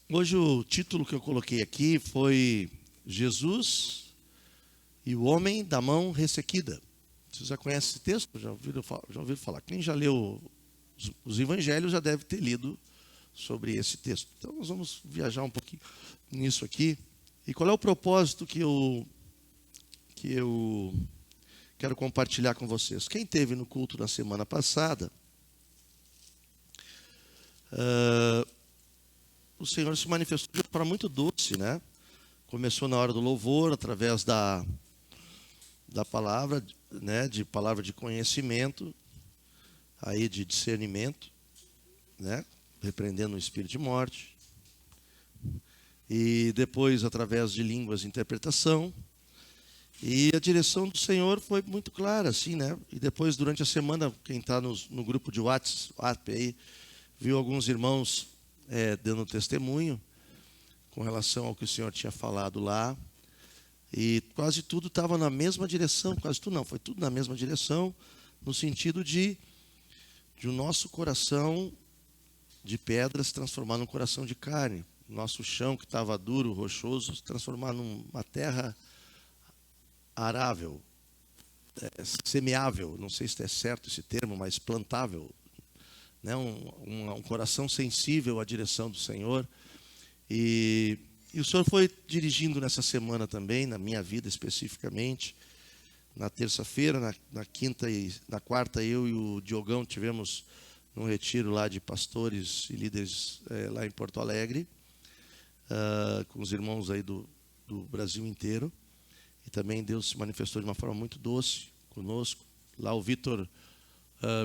Hoje o título que eu coloquei aqui foi Jesus e o homem da mão ressequida. Vocês já conhecem esse texto? Já ouviram falar? Quem já leu os evangelhos já deve ter lido sobre esse texto. Então nós vamos viajar um pouquinho nisso aqui. E qual é o propósito que eu quero compartilhar com vocês? Quem esteve no culto na semana passada, o Senhor se manifestou de uma forma muito doce, né? Começou na hora do louvor, através da palavra, né? De palavra de conhecimento, aí de discernimento, né? Repreendendo o espírito de morte. E depois, através de línguas de interpretação. E a direção do Senhor foi muito clara, assim, né? E depois, durante a semana, quem está no grupo de WhatsApp aí, viu alguns irmãos dando testemunho com relação ao que o Senhor tinha falado lá. E quase tudo estava na mesma direção, quase tudo não, foi tudo na mesma direção, no sentido de o nosso coração de pedra se transformar num coração de carne. Nosso chão que estava duro, rochoso, se transformar numa terra arável, semeável, não sei se é certo esse termo, mas plantável, né? Um coração sensível à direção do Senhor. E o Senhor foi dirigindo nessa semana também, na minha vida especificamente. Na terça-feira, na quinta e na quarta, eu e o Diogão tivemos um retiro lá de pastores e líderes lá em Porto Alegre, com os irmãos aí do Brasil inteiro. E também Deus se manifestou de uma forma muito doce conosco. Lá o Vitor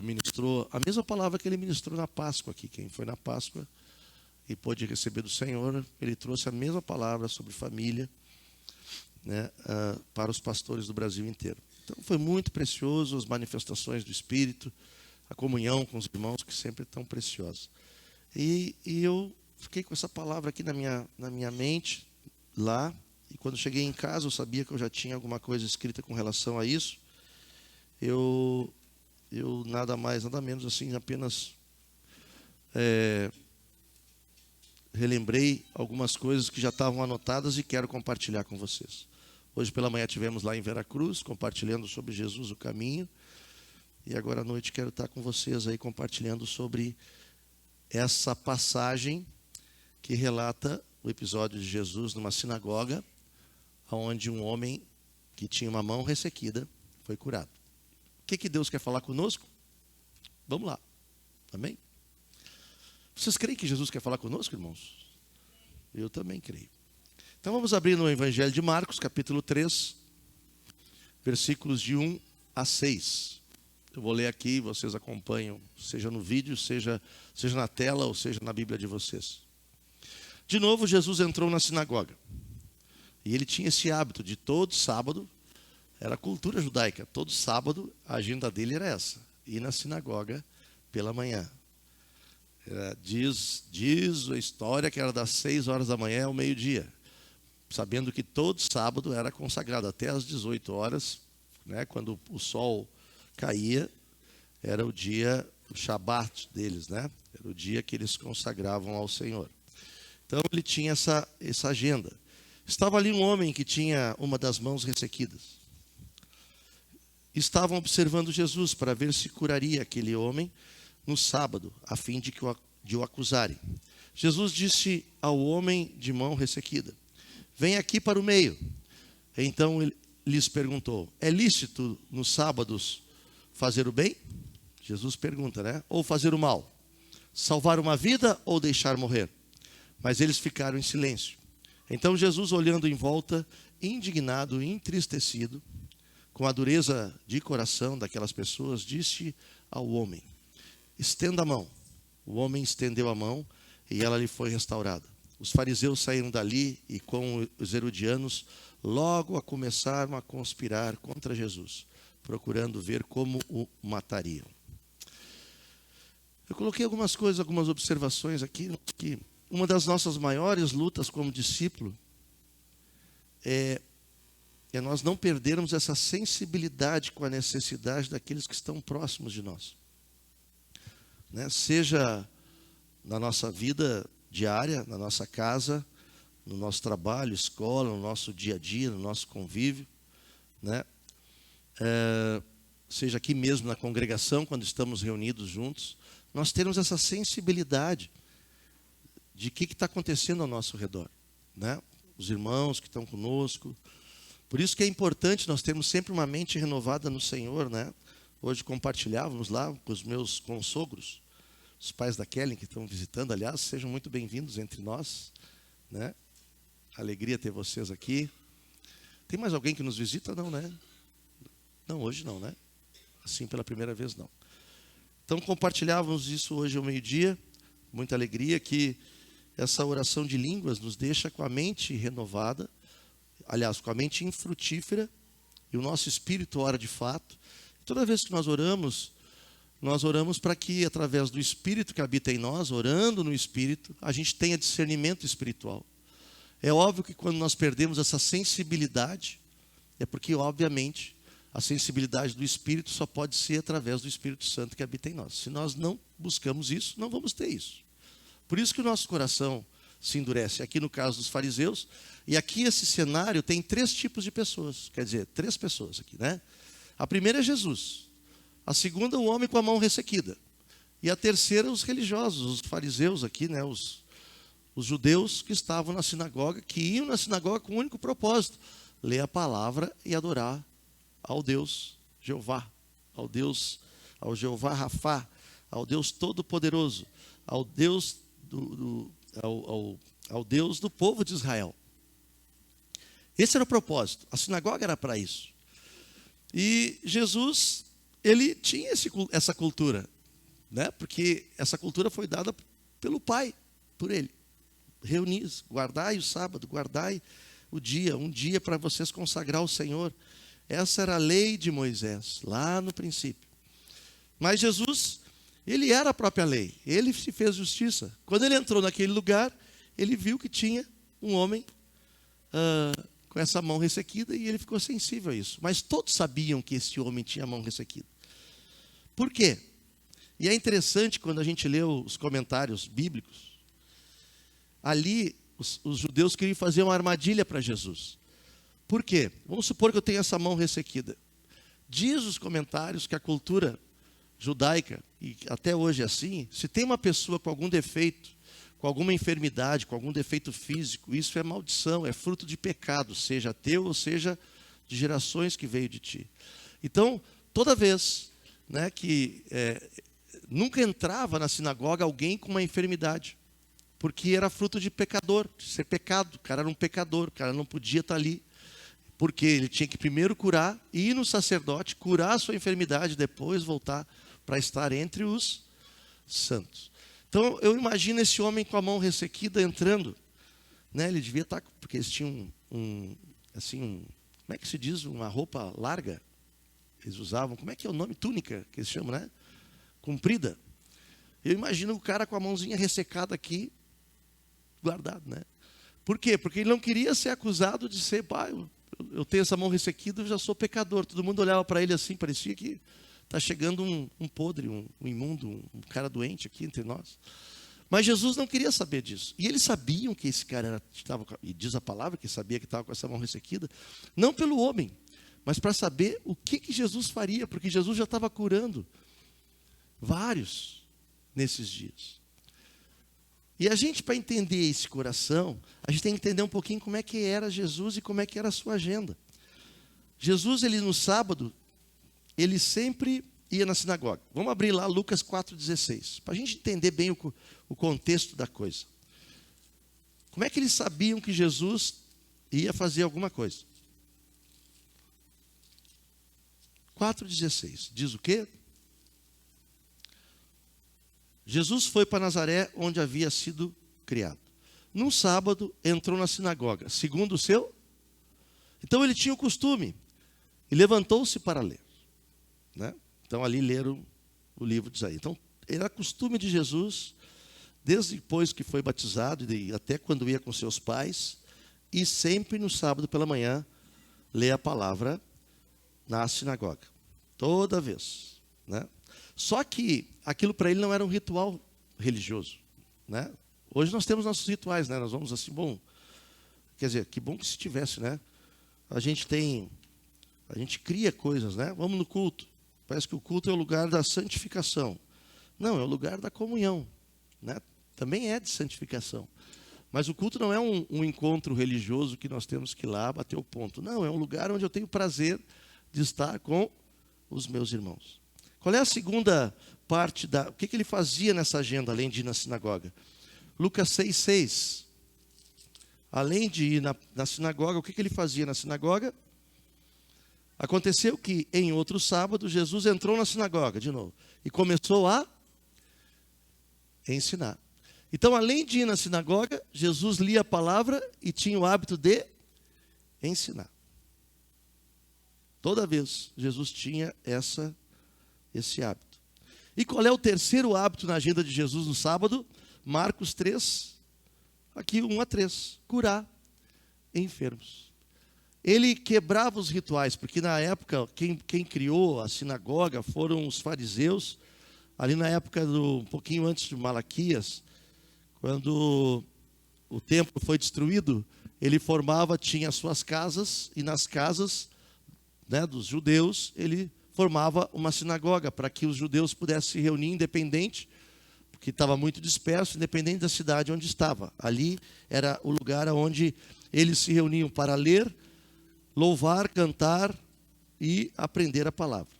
ministrou a mesma palavra que ele ministrou na Páscoa aqui. Quem foi na Páscoa e pôde receber do Senhor, ele trouxe a mesma palavra sobre família, né, para os pastores do Brasil inteiro. Então foi muito precioso as manifestações do Espírito, a comunhão com os irmãos, que sempre é tão preciosa. E eu fiquei com essa palavra aqui na minha mente, lá, e quando cheguei em casa, eu sabia que eu já tinha alguma coisa escrita com relação a isso. Eu nada mais, nada menos assim, apenas relembrei algumas coisas que já estavam anotadas e quero compartilhar com vocês. Hoje pela manhã tivemos lá em Veracruz, compartilhando sobre Jesus, o caminho. E agora à noite quero estar com vocês aí compartilhando sobre essa passagem que relata o episódio de Jesus numa sinagoga, onde um homem que tinha uma mão ressequida foi curado. O que Deus quer falar conosco? Vamos lá. Amém? Vocês creem que Jesus quer falar conosco, irmãos? Eu também creio. Então vamos abrir no Evangelho de Marcos, capítulo 3, versículos de 1 a 6. Eu vou ler aqui, vocês acompanham, seja no vídeo, seja na tela ou seja na Bíblia de vocês. De novo, Jesus entrou na sinagoga. E ele tinha esse hábito de todo sábado, era a cultura judaica, todo sábado a agenda dele era essa, ir na sinagoga pela manhã. Diz a história que era das 6 horas da manhã ao meio-dia, sabendo que todo sábado era consagrado até às 18 horas, né, quando o sol caía, era o dia, o Shabat deles, né? Era o dia que eles consagravam ao Senhor. Então ele tinha essa agenda. Estava ali um homem que tinha uma das mãos ressequidas. Estavam observando Jesus para ver se curaria aquele homem no sábado, a fim de o acusarem. Jesus disse ao homem de mão ressequida: vem aqui para o meio. Então ele lhes perguntou: é lícito nos sábados fazer o bem? Jesus pergunta, né? Ou fazer o mal? Salvar uma vida ou deixar morrer? Mas eles ficaram em silêncio. Então Jesus, olhando em volta, indignado e entristecido, com a dureza de coração daquelas pessoas, disse ao homem: estenda a mão. O homem estendeu a mão e ela lhe foi restaurada. Os fariseus saíram dali e com os herodianos logo começaram a conspirar contra Jesus, procurando ver como o matariam. Eu coloquei algumas coisas, algumas observações aqui, que uma das nossas maiores lutas como discípulo é nós não perdermos essa sensibilidade com a necessidade daqueles que estão próximos de nós. Né? Seja na nossa vida diária, na nossa casa, no nosso trabalho, escola, no nosso dia a dia, no nosso convívio, né? Seja aqui mesmo na congregação, quando estamos reunidos juntos, nós temos essa sensibilidade de o que está acontecendo ao nosso redor, né? Os irmãos que estão conosco. Por isso que é importante nós termos sempre uma mente renovada no Senhor, né? Hoje compartilhávamos lá com os meus consogros, os pais da Kellen que estão visitando, aliás, sejam muito bem-vindos entre nós, né? Alegria ter vocês aqui. Tem mais alguém que nos visita? Não, né? Não, hoje não, né? Assim, pela primeira vez, não. Então, compartilhávamos isso hoje ao meio-dia, muita alegria, que essa oração de línguas nos deixa com a mente renovada, aliás, com a mente infrutífera, e o nosso espírito ora de fato. Toda vez que nós oramos para que, através do Espírito que habita em nós, orando no Espírito, a gente tenha discernimento espiritual. É óbvio que quando nós perdemos essa sensibilidade, é porque, obviamente, a sensibilidade do Espírito só pode ser através do Espírito Santo que habita em nós. Se nós não buscamos isso, não vamos ter isso. Por isso que o nosso coração se endurece. Aqui no caso dos fariseus, e aqui esse cenário tem 3 tipos de pessoas. Quer dizer, 3 pessoas aqui, né? A primeira é Jesus. A segunda, o homem com a mão ressequida. E a terceira, os religiosos, os fariseus aqui, né? Os judeus que estavam na sinagoga, que iam na sinagoga com o único propósito: ler a palavra e adorar ao Deus Jeová, ao Jeová Rafá, ao Deus Todo-Poderoso, ao Deus ao Deus do povo de Israel. Esse era o propósito. A sinagoga era para isso. E Jesus, ele tinha essa cultura, né? Porque essa cultura foi dada pelo Pai, por ele. Reunis, guardai o sábado, guardai o dia, um dia para vocês consagrar ao Senhor. Essa era a lei de Moisés, lá no princípio. Mas Jesus, ele era a própria lei, ele se fez justiça. Quando ele entrou naquele lugar, ele viu que tinha um homem com essa mão ressequida e ele ficou sensível a isso. Mas todos sabiam que esse homem tinha a mão ressequida. Por quê? E é interessante quando a gente lê os comentários bíblicos, ali os judeus queriam fazer uma armadilha para Jesus. Por quê? Vamos supor que eu tenho essa mão ressequida. Diz os comentários que a cultura judaica, e até hoje é assim, se tem uma pessoa com algum defeito, com alguma enfermidade, com algum defeito físico, isso é maldição, é fruto de pecado, seja teu ou seja de gerações que veio de ti. Então, toda vez, né, que nunca entrava na sinagoga alguém com uma enfermidade, porque era fruto de pecador, de ser pecado. O cara era um pecador, o cara não podia estar ali. Porque ele tinha que primeiro curar, ir no sacerdote, curar a sua enfermidade, depois voltar para estar entre os santos. Então, eu imagino esse homem com a mão ressequida entrando, né? Ele devia estar, porque eles tinham como é que se diz? Uma roupa larga. Eles usavam, como é que é o nome? Túnica, que eles chamam, né? Comprida. Eu imagino o cara com a mãozinha ressecada aqui, guardado, né? Por quê? Porque ele não queria ser acusado de ser, eu tenho essa mão ressequida, eu já sou pecador. Todo mundo olhava para ele assim, parecia que está chegando um podre, um imundo, um cara doente aqui entre nós. Mas Jesus não queria saber disso. E eles sabiam que esse cara estava, e diz a palavra que sabia que estava com essa mão ressequida, não pelo homem, mas para saber o que Jesus faria, porque Jesus já estava curando vários nesses dias. E a gente, para entender esse coração, a gente tem que entender um pouquinho como é que era Jesus e como é que era a sua agenda. Jesus, ele no sábado, ele sempre ia na sinagoga. Vamos abrir lá Lucas 4,16, para a gente entender bem o contexto da coisa. Como é que eles sabiam que Jesus ia fazer alguma coisa? 4,16, diz o quê? Jesus foi para Nazaré, onde havia sido criado. Num sábado, entrou na sinagoga, segundo o seu. Então, ele tinha o costume, e levantou-se para ler, né? Então, ali leram o livro de Isaías. Então, era costume de Jesus, desde depois que foi batizado, e até quando ia com seus pais, e sempre no sábado pela manhã, ler a palavra na sinagoga. Toda vez, né? Só que aquilo para ele não era um ritual religioso, né? Hoje nós temos nossos rituais, né? Nós vamos assim, bom, quer dizer, que bom que se tivesse, né? A gente cria coisas, né? Vamos no culto. Parece que o culto é o lugar da santificação. Não, é o lugar da comunhão, né? Também é de santificação. Mas o culto não é um encontro religioso que nós temos que ir lá bater o ponto. Não, é um lugar onde eu tenho prazer de estar com os meus irmãos. Qual é a segunda parte o que ele fazia nessa agenda, além de ir na sinagoga? Lucas 6,6. Além de ir na sinagoga, o que ele fazia na sinagoga? Aconteceu que, em outro sábado, Jesus entrou na sinagoga, de novo, e começou a ensinar. Então, além de ir na sinagoga, Jesus lia a palavra e tinha o hábito de ensinar. Toda vez, Jesus tinha esse hábito. E qual é o terceiro hábito na agenda de Jesus no sábado? Marcos 3, aqui 1-3, curar enfermos. Ele quebrava os rituais, porque na época, quem criou a sinagoga foram os fariseus, ali na época um pouquinho antes de Malaquias, quando o templo foi destruído, ele tinha as suas casas, e nas casas, né, dos judeus, ele formava uma sinagoga, para que os judeus pudessem se reunir independente, porque estava muito disperso, independente da cidade onde estava. Ali era o lugar onde eles se reuniam para ler, louvar, cantar e aprender a palavra.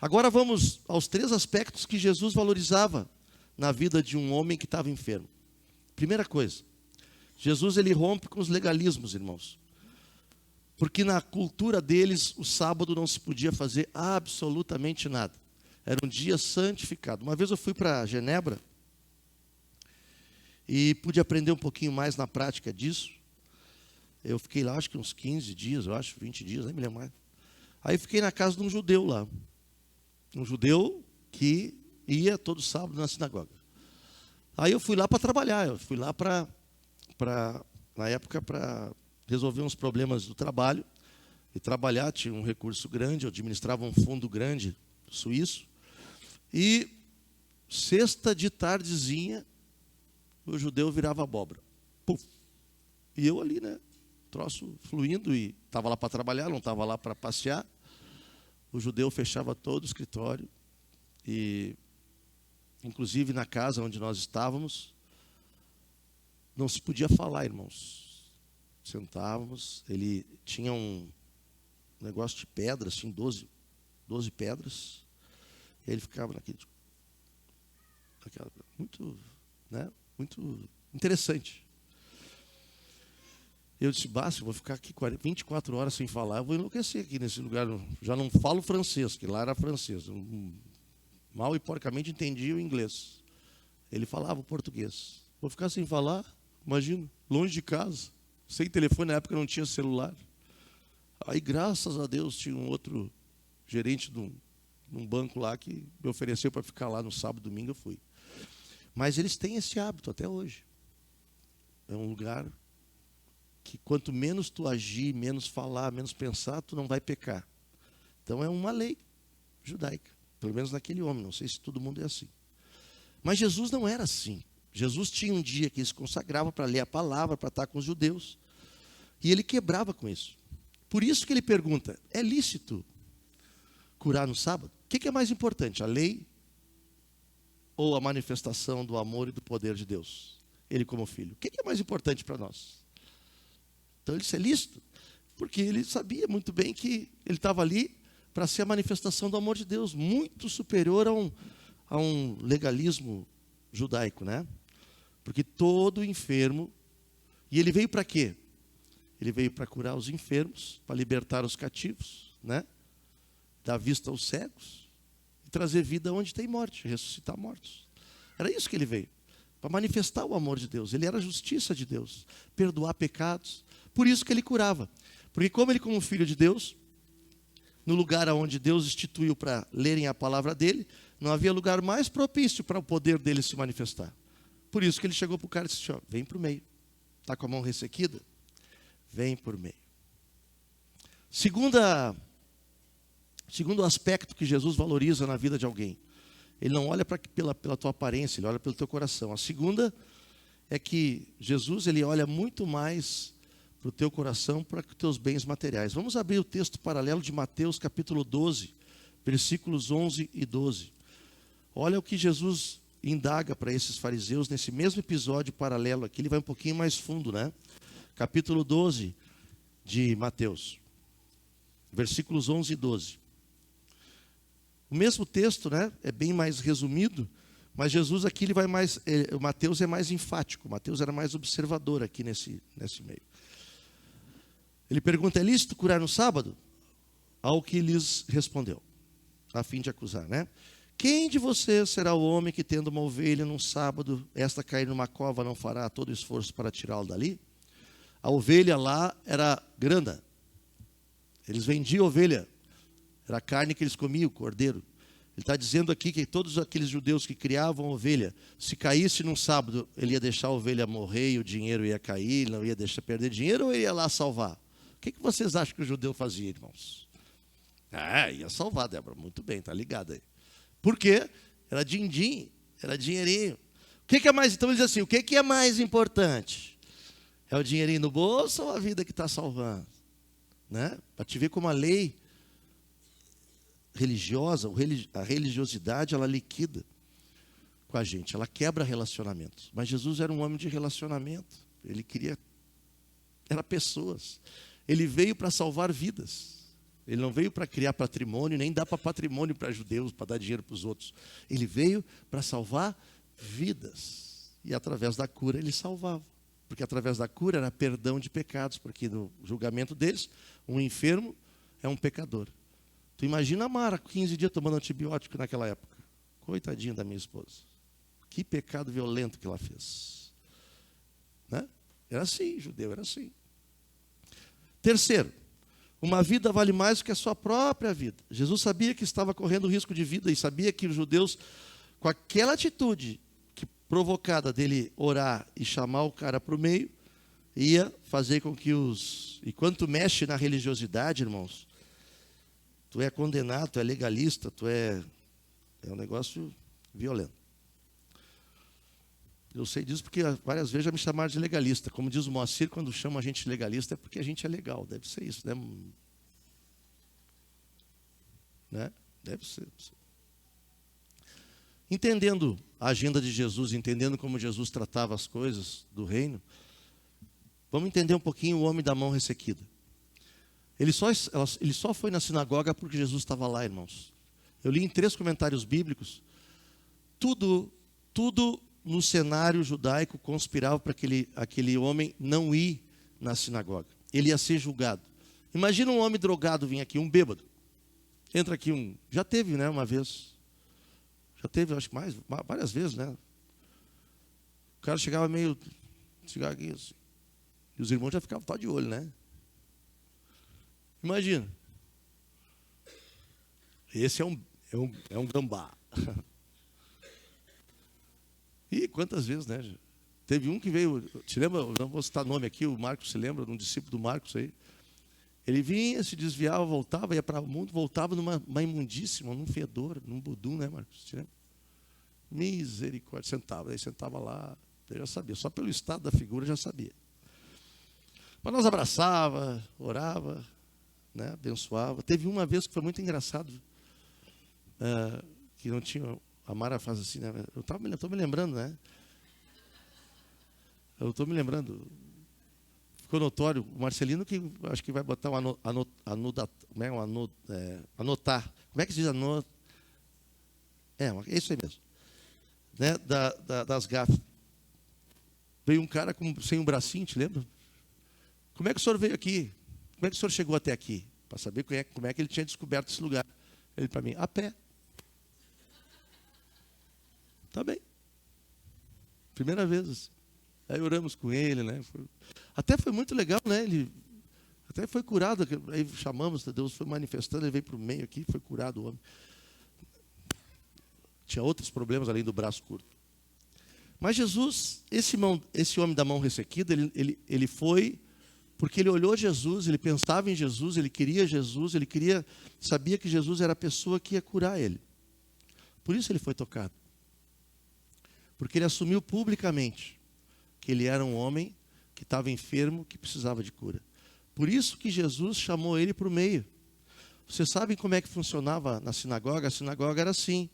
Agora vamos aos 3 aspectos que Jesus valorizava na vida de um homem que estava enfermo. Primeira coisa, Jesus ele rompe com os legalismos, irmãos. Porque na cultura deles, o sábado não se podia fazer absolutamente nada. Era um dia santificado. Uma vez eu fui para Genebra e pude aprender um pouquinho mais na prática disso. Eu fiquei lá, acho que uns 15 dias, 20 dias, nem me lembro mais. Aí fiquei na casa de um judeu lá. Um judeu que ia todo sábado na sinagoga. Aí eu fui lá para trabalhar, eu fui lá na época, para resolver uns problemas do trabalho. E trabalhar, tinha um recurso grande, eu administrava um fundo grande suíço. E sexta de tardezinha, o judeu virava abóbora. Puf. E eu ali, né? Troço fluindo, e estava lá para trabalhar, não estava lá para passear. O judeu fechava todo o escritório, e inclusive na casa onde nós estávamos, não se podia falar, irmãos. Sentávamos, ele tinha um negócio de pedras, assim, 12 pedras, e ele ficava muito, né, muito interessante. Eu disse, basta, eu vou ficar aqui 24 horas sem falar, eu vou enlouquecer aqui nesse lugar. Já não falo francês, que lá era francês. Eu mal e porcamente entendia o inglês. Ele falava o português. Vou ficar sem falar, imagina, longe de casa, sem telefone, na época não tinha celular. Aí, graças a Deus, tinha um outro gerente num banco lá que me ofereceu para ficar lá no sábado e domingo, eu fui. Mas eles têm esse hábito até hoje. É um lugar que quanto menos tu agir, menos falar, menos pensar, tu não vai pecar. Então é uma lei judaica, pelo menos naquele homem, não sei se todo mundo é assim. Mas Jesus não era assim. Jesus tinha um dia que ele se consagrava para ler a palavra, para estar com os judeus, e ele quebrava com isso. Por isso que ele pergunta, é lícito curar no sábado? O que é mais importante, a lei ou a manifestação do amor e do poder de Deus? Ele como filho. O que é mais importante para nós? Então ele disse, é lícito, porque ele sabia muito bem que ele estava ali para ser a manifestação do amor de Deus, muito superior a um legalismo judaico, né? Porque todo enfermo, e ele veio para quê? Ele veio para curar os enfermos, para libertar os cativos, né? Dar vista aos cegos e trazer vida onde tem morte, ressuscitar mortos. Era isso que ele veio, para manifestar o amor de Deus. Ele era a justiça de Deus, perdoar pecados. Por isso que ele curava. Porque como ele, como filho de Deus, no lugar onde Deus instituiu para lerem a palavra dele, não havia lugar mais propício para o poder dele se manifestar. Por isso que ele chegou para o cara e disse, ó, vem para o meio. Está com a mão ressequida? Vem por meio. Segundo aspecto que Jesus valoriza na vida de alguém. Ele não olha pela tua aparência, ele olha pelo teu coração. A segunda é que Jesus ele olha muito mais para o teu coração, para os teus bens materiais. Vamos abrir o texto paralelo de Mateus capítulo 12, versículos 11 e 12. Olha o que Jesus indaga para esses fariseus nesse mesmo episódio paralelo aqui. Ele vai um pouquinho mais fundo, né? Capítulo 12 de Mateus, versículos 11 e 12. O mesmo texto, né? É bem mais resumido, mas Jesus aqui ele vai mais, o Mateus é mais enfático. Mateus era mais observador aqui nesse meio. Ele pergunta: é lícito curar no sábado? Ao que lhes respondeu, a fim de acusar, né? Quem de vocês será o homem que, tendo uma ovelha num sábado, esta cair numa cova, não fará todo esforço para tirá-la dali? A ovelha lá era granda. Eles vendiam ovelha. Era a carne que eles comiam, o cordeiro. Ele está dizendo aqui que todos aqueles judeus que criavam ovelha, se caísse num sábado, ele ia deixar a ovelha morrer e o dinheiro ia cair, ele não ia deixar perder dinheiro, ou ele ia lá salvar? O que vocês acham que o judeu fazia, irmãos? Ia salvar, Débora. Muito bem, está ligado aí. Por quê? Era din-din, era dinheirinho. O que é mais? Então ele diz assim: o que é mais importante? É o dinheirinho no bolso ou a vida que está salvando? Né? Para te ver como a lei religiosa, a religiosidade, ela liquida com a gente, ela quebra relacionamentos. Mas Jesus era um homem de relacionamento. Ele queria, era pessoas. Ele veio para salvar vidas. Ele não veio para criar patrimônio, nem dar para patrimônio para judeus, para dar dinheiro para os outros. Ele veio para salvar vidas. E através da cura ele salvava. Porque através da cura era perdão de pecados, porque no julgamento deles, um enfermo é um pecador. Tu imagina a Mara, 15 dias tomando antibiótico naquela época. Coitadinha da minha esposa. Que pecado violento que ela fez. Né? Era assim, judeu, era assim. Terceiro, uma vida vale mais do que a sua própria vida. Jesus sabia que estava correndo risco de vida e sabia que os judeus, com aquela atitude provocada dele orar e chamar o cara para o meio, ia fazer com que os... E quando tu mexe na religiosidade, irmãos, tu é condenado, tu é legalista, é um negócio violento. Eu sei disso porque várias vezes já me chamaram de legalista. Como diz o Moacir, quando chama a gente de legalista é porque a gente é legal. Deve ser isso, né? Deve ser. Entendendo a agenda de Jesus, entendendo como Jesus tratava as coisas do reino, vamos entender um pouquinho o homem da mão ressequida. Ele só foi na sinagoga porque Jesus estava lá, irmãos. Eu li em 3 comentários bíblicos, tudo no cenário judaico conspirava para aquele homem não ir na sinagoga. Ele ia ser julgado. Imagina um homem drogado vir aqui, um bêbado. Entra aqui já teve, né, uma vez. Já teve, acho que várias vezes, né? O cara chegava meio cigarrinho assim. E os irmãos já ficavam só de olho, né? Imagina. Esse é um gambá. E quantas vezes, né? Teve um que veio, te lembra, não vou citar nome aqui, o Marcos se lembra, um discípulo do Marcos aí. Ele vinha, se desviava, voltava, ia para o mundo, voltava numa imundíssima, num fedor, num budum, né, Marcos? Te lembra? Misericórdia, sentava lá, eu já sabia, só pelo estado da figura eu já sabia. Mas nós abraçava, orava, né, abençoava. Teve uma vez que foi muito engraçado, que não tinha, a Mara faz assim, né? Eu estou me lembrando, né? Eu estou me lembrando. Ficou notório, o Marcelino que acho que vai botar anotar. Como é que se diz anotar? É isso aí mesmo. Né? Das gafas. Veio um cara sem um bracinho, te lembra? Como é que o senhor veio aqui? Como é que o senhor chegou até aqui? Para saber como é que ele tinha descoberto esse lugar. Ele para mim, a pé. Tá bem. Primeira vez assim. Aí oramos com ele, né? Até foi muito legal, né? Ele até foi curado. Aí chamamos, Deus foi manifestando, ele veio para o meio aqui, foi curado o homem. Tinha outros problemas além do braço curto. Mas Jesus, esse homem da mão ressequida, ele foi porque ele olhou Jesus, ele pensava em Jesus, ele sabia que Jesus era a pessoa que ia curar ele. Por isso ele foi tocado. Porque ele assumiu publicamente que ele era um homem que estava enfermo, que precisava de cura. Por isso que Jesus chamou ele para o meio. Vocês sabem como é que funcionava na sinagoga? A sinagoga era assim,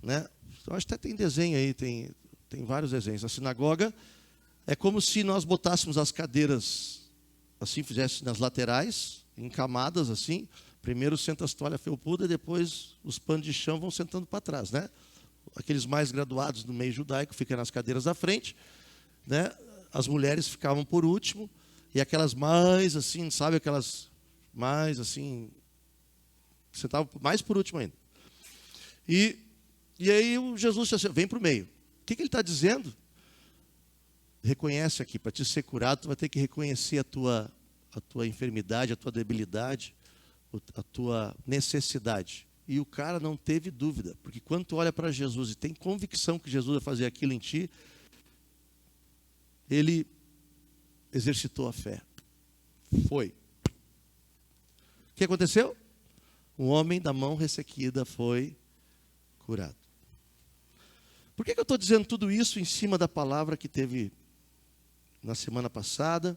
né? Eu acho que até tem desenho aí, tem vários desenhos. A sinagoga é como se nós botássemos as cadeiras, assim, fizesse nas laterais, em camadas, assim. Primeiro senta as toalhas felpudas, e depois os panos de chão vão sentando para trás, né? Aqueles mais graduados do meio judaico ficam nas cadeiras da frente, né? As mulheres ficavam por último, e aquelas mais assim, sabe, aquelas mais assim, sentavam mais por último ainda. E aí o Jesus disse assim, vem para o meio. O que ele está dizendo? Reconhece aqui, para te ser curado, tu vai ter que reconhecer a tua enfermidade, a tua debilidade, a tua necessidade. E o cara não teve dúvida, porque quando tu olha para Jesus e tem convicção que Jesus vai fazer aquilo em ti, ele exercitou a fé. Foi. O que aconteceu? O homem da mão ressequida foi curado. Por que eu estou dizendo tudo isso em cima da palavra que teve na semana passada?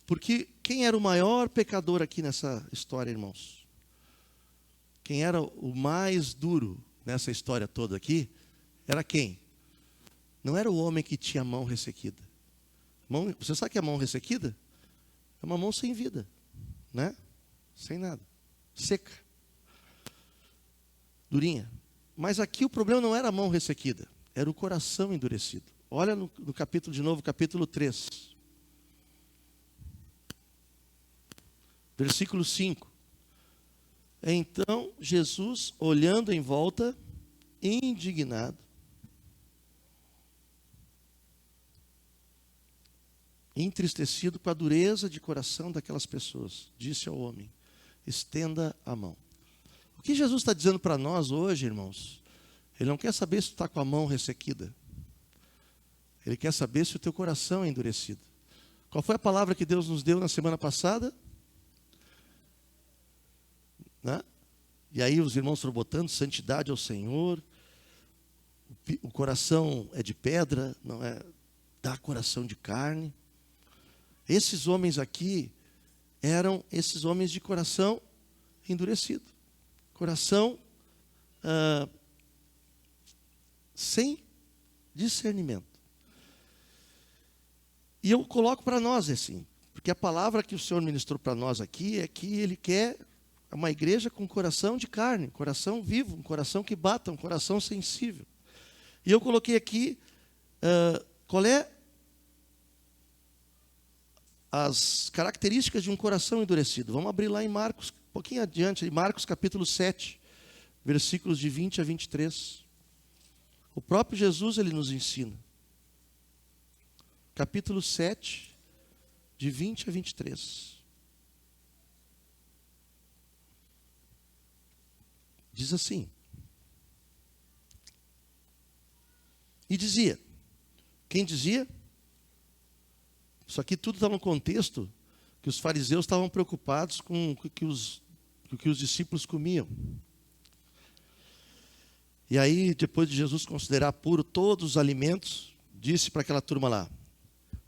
Porque quem era o maior pecador aqui nessa história, irmãos? Quem era o mais duro nessa história toda aqui? Era quem? Não era o homem que tinha a mão ressequida. Você sabe que é a mão ressequida? É uma mão sem vida, né? Sem nada, seca, durinha. Mas aqui o problema não era a mão ressequida, era o coração endurecido. Olha no capítulo de novo, capítulo 3. Versículo 5. Então Jesus, olhando em volta, indignado, entristecido com a dureza de coração daquelas pessoas, disse ao homem, estenda a mão. O que Jesus está dizendo para nós hoje, irmãos? Ele não quer saber se tu está com a mão ressequida. Ele quer saber se o teu coração é endurecido. Qual foi a palavra que Deus nos deu na semana passada? Né? E aí os irmãos foram botando santidade ao Senhor. O coração é de pedra, não é? Dá coração de carne. Esses homens aqui eram esses homens de coração endurecido. Coração sem discernimento. E eu coloco para nós assim, porque a palavra que o Senhor ministrou para nós aqui é que Ele quer uma igreja com coração de carne, um coração vivo, um coração que bata, um coração sensível. E eu coloquei aqui, qual é as características de um coração endurecido. Vamos abrir lá em Marcos, um pouquinho adiante, em Marcos capítulo 7, versículos de 20 a 23. O próprio Jesus, ele nos ensina. Capítulo 7, de 20 a 23. Diz assim. E dizia. Quem dizia? Isso aqui tudo está no contexto que os fariseus estavam preocupados com o que os discípulos comiam. E aí, depois de Jesus considerar puro todos os alimentos, disse para aquela turma lá,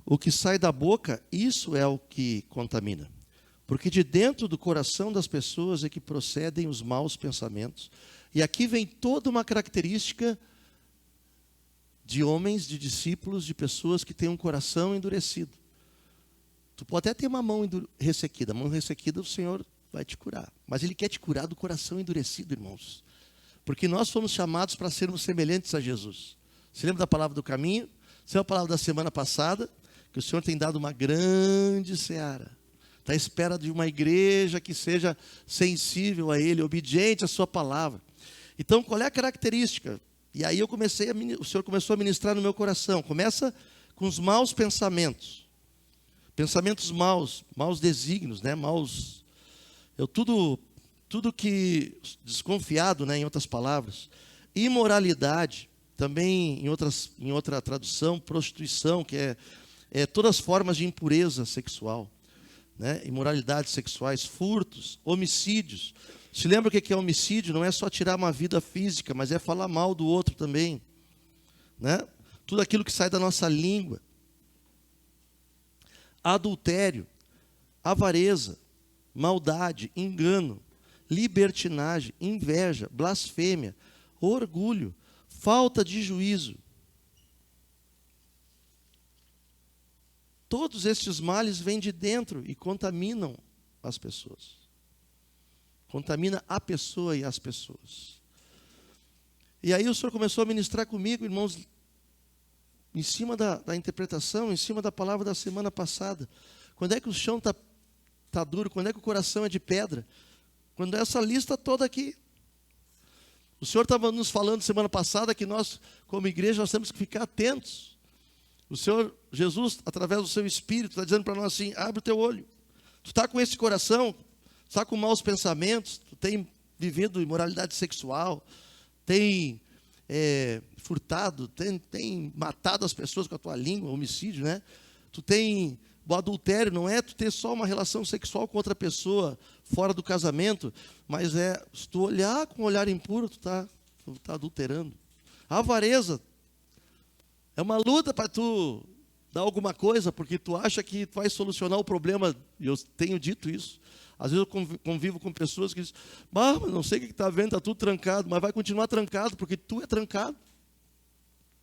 o que sai da boca, isso é o que contamina. Porque de dentro do coração das pessoas é que procedem os maus pensamentos. E aqui vem toda uma característica de homens, de discípulos, de pessoas que têm um coração endurecido. Tu pode até ter uma mão ressequida. A mão ressequida o Senhor vai te curar. Mas Ele quer te curar do coração endurecido, irmãos. Porque nós fomos chamados para sermos semelhantes a Jesus. Você lembra da palavra do caminho? Você lembra a palavra da semana passada? Que o Senhor tem dado uma grande seara. Está à espera de uma igreja que seja sensível a Ele, obediente à sua palavra. Então, qual é a característica? E aí o Senhor começou a ministrar no meu coração. Começa com os maus pensamentos. Pensamentos maus desígnios, né? Tudo que desconfiado, né? Em outras palavras. Imoralidade, também em outra tradução, prostituição, que é todas as formas de impureza sexual, né? Imoralidades sexuais, furtos, homicídios. Se lembra o que é homicídio? Não é só tirar uma vida física, mas é falar mal do outro também. né? Tudo aquilo que sai da nossa língua. Adultério, avareza, maldade, engano, libertinagem, inveja, blasfêmia, orgulho, falta de juízo. Todos estes males vêm de dentro e contaminam as pessoas. Contamina a pessoa e as pessoas. E aí o Senhor começou a ministrar comigo, irmãos, em cima da interpretação, em cima da palavra da semana passada. Quando é que o chão está duro? Quando é que o coração é de pedra? Quando é essa lista toda aqui. O Senhor estava nos falando semana passada que nós, como igreja, nós temos que ficar atentos. O Senhor Jesus, através do seu Espírito, está dizendo para nós assim: abre o teu olho. Tu está com esse coração, tu está com maus pensamentos, tu tem vivido imoralidade sexual, tem furtado, tem matado as pessoas com a tua língua, homicídio, né? Tu tem o adultério, não é tu ter só uma relação sexual com outra pessoa fora do casamento, mas se tu olhar com um olhar impuro, tu tá adulterando. A avareza é uma luta para tu dar alguma coisa, porque tu acha que tu vai solucionar o problema, e eu tenho dito isso. Às vezes eu convivo com pessoas que dizem: mas não sei o que está vendo, está tudo trancado, mas vai continuar trancado, porque tu é trancado.